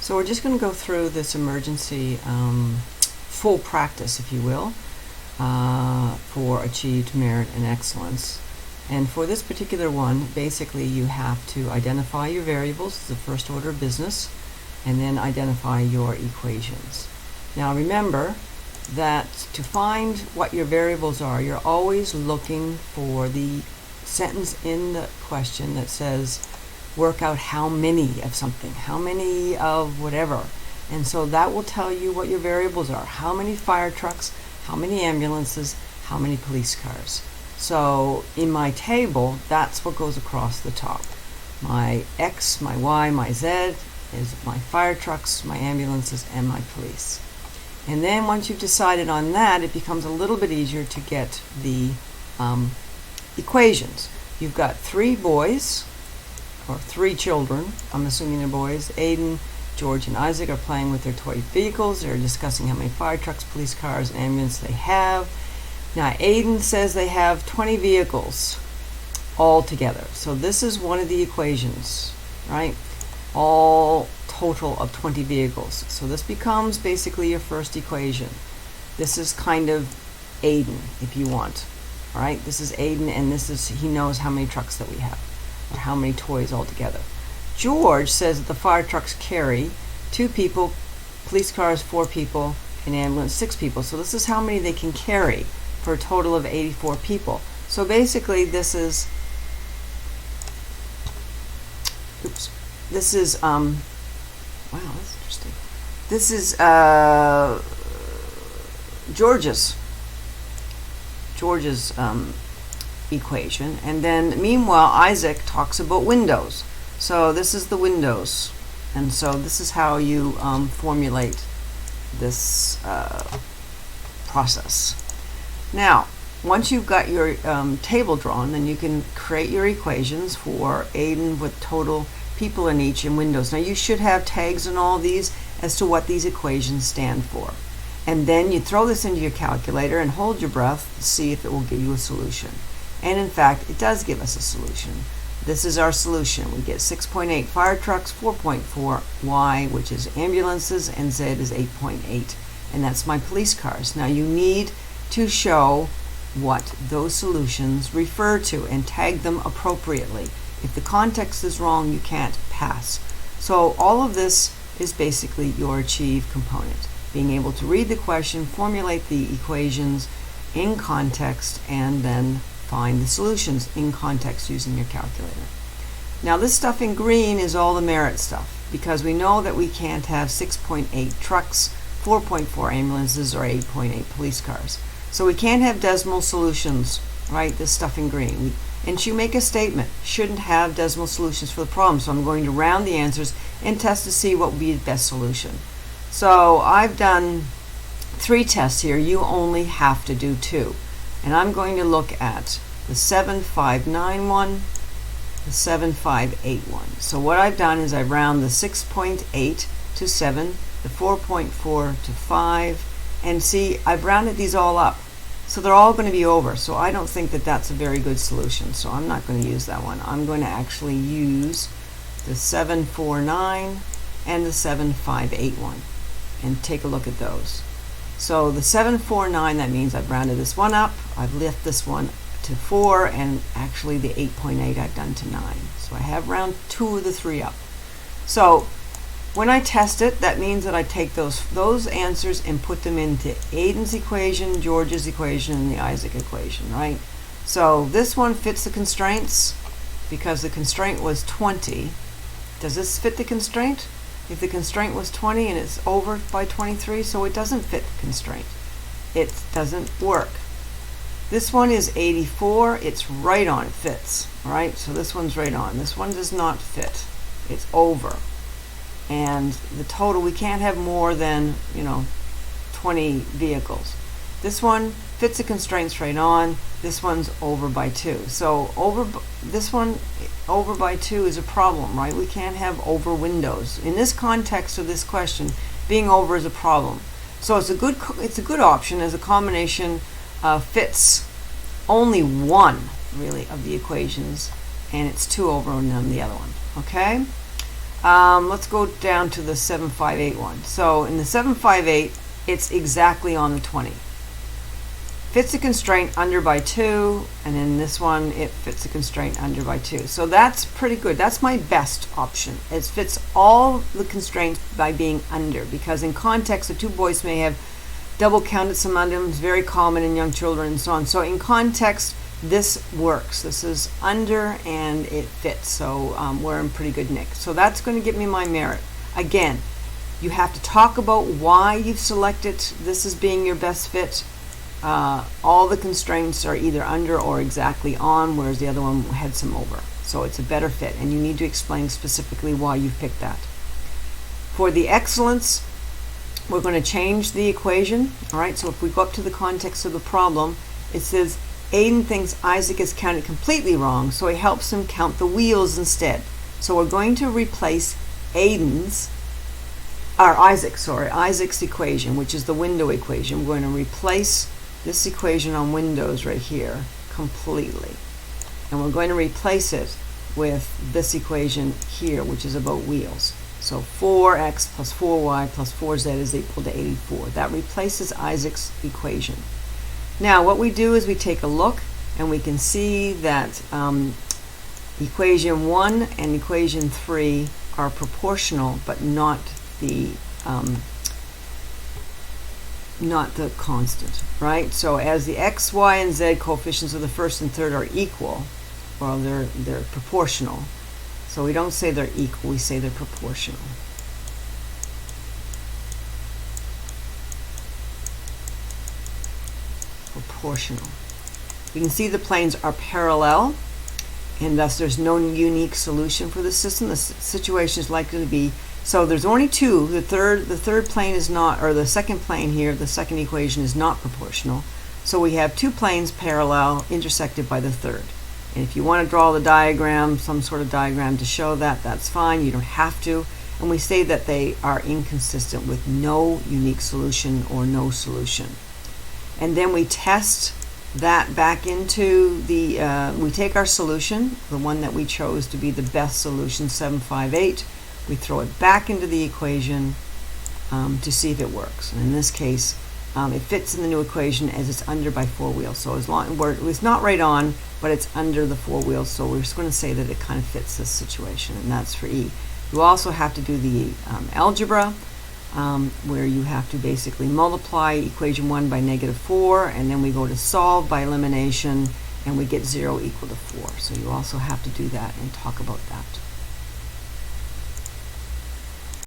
So we're just going to go through this emergency full practice, if you will, for achieved merit and excellence. And for this particular one, basically you have to identify your variables, it's the first order of business, and then identify your equations. Now remember that to find what your variables are, you're always looking for the sentence in the question that says work out how many of something, how many of whatever. And so that will tell you what your variables are. How many fire trucks, how many ambulances, how many police cars. So in my table, that's what goes across the top. My X, my Y, my Z is my fire trucks, my ambulances, and my police. And then once you've decided on that, it becomes a little bit easier to get the equations. You've got 3 boys, or 3 children, I'm assuming they're boys. Aiden, George, and Isaac are playing with their toy vehicles. They're discussing how many fire trucks, police cars, and ambulances they have. Now Aiden says they have 20 vehicles all together. So this is one of the equations, right? All total of 20 vehicles. So this becomes basically your first equation. This is kind of Aiden, if you want. All right, this is Aiden, and this is, he knows how many trucks that we have, or how many toys altogether. George says that the fire trucks carry 2 people, police cars 4 people, and ambulance 6 people. So this is how many they can carry for a total of 84 people. So basically this is, wow, that's interesting. This is George's equation, and then meanwhile Isaac talks about windows. So this is the windows, and so this is how you formulate this process. Now once you've got your table drawn, then you can create your equations for Aiden with total people in each and windows. Now you should have tags in all these as to what these equations stand for. And then you throw this into your calculator and hold your breath to see if it will give you a solution. And in fact, it does give us a solution. This is our solution. We get 6.8 fire trucks, 4.4 Y, which is ambulances, and Z is 8.8. And that's my police cars. Now you need to show what those solutions refer to and tag them appropriately. If the context is wrong, you can't pass. So all of this is basically your achieve component. Being able to read the question, formulate the equations in context, and then find the solutions in context using your calculator. Now this stuff in green is all the merit stuff, because we know that we can't have 6.8 trucks, 4.4 ambulances, or 8.8 police cars. So we can't have decimal solutions, right? This stuff in green. And you make a statement, shouldn't have decimal solutions for the problem. So I'm going to round the answers and test to see what would be the best solution. So I've done 3 tests here. You only have to do 2. And I'm going to look at the 7591, the 7581. So what I've done is I've rounded the 6.8 to 7, the 4.4 to 5, and see, I've rounded these all up. So they're all going to be over. So I don't think that that's a very good solution. So I'm not going to use that one. I'm going to actually use the 749 and the 7581. And take a look at those. So the 749, that means I've rounded this one up, I've lifted this one to 4, and actually the 8.8 I've done to 9. So I have round 2 of the 3 up. So when I test it, that means that I take those answers and put them into Aiden's equation, George's equation, and the Isaac equation, right? So this one fits the constraints because the constraint was 20. Does this fit the constraint? If the constraint was 20 and it's over by 23, so it doesn't fit the constraint. It doesn't work. This one is 84. It's right on. It fits. All right. So this one's right on. This one does not fit. It's over. And the total, we can't have more than 20 vehicles. This one fits the constraints right on. This one's over by 2. So this one over by 2 is a problem, right? We can't have over windows. In this context of this question, being over is a problem. So it's a good option as a combination fits only one really of the equations, and it's 2 over and then the other one. Okay. Let's go down to the 758 one. So in the 758, it's exactly on the 20. Fits a constraint under by 2, and in this one it fits a constraint under by 2. So that's pretty good. That's my best option. It fits all the constraints by being under, because in context the two boys may have double counted some items, very common in young children and so on. So in context this works. This is under and it fits, so we're in pretty good nick. So that's going to give me my merit. Again, you have to talk about why you've selected this as being your best fit. All the constraints are either under or exactly on, whereas the other one had some over. So it's a better fit, and you need to explain specifically why you've picked that. For the excellence, we're going to change the equation. All right, so if we go up to the context of the problem, it says Aiden thinks Isaac is counted completely wrong, so he helps him count the wheels instead. So we're going to replace Isaac's equation, which is the window equation. We're going to replace this equation on Windows right here completely, and we're going to replace it with this equation here, which is about wheels. So 4x plus 4y plus 4z is equal to 84. That replaces Isaac's equation. Now what we do is we take a look, and we can see that equation 1 and equation 3 are proportional, but not the constant, right? So as the x, y, and z coefficients of the first and third are equal, well, they're proportional. So we don't say they're equal, we say they're proportional. Proportional. We can see the planes are parallel, and thus there's no unique solution for the system. The situation is likely to be, so there's only two. The third plane is not, or the second plane here, the second equation is not proportional. So we have two planes parallel intersected by the third. And if you want to draw the diagram, some sort of diagram to show that, that's fine. You don't have to. And we say that they are inconsistent with no unique solution or no solution. And then we test that back into the, we take our solution, the one that we chose to be the best solution, 758. We throw it back into the equation to see if it works. And in this case, it fits in the new equation as it's under by 4 wheels. So as long it's not right on, but it's under the 4 wheels. So we're just going to say that it kind of fits this situation, and that's for E. You also have to do the algebra, where you have to basically multiply equation 1 by -4, and then we go to solve by elimination, and we get 0 equal to 4. So you also have to do that and talk about that.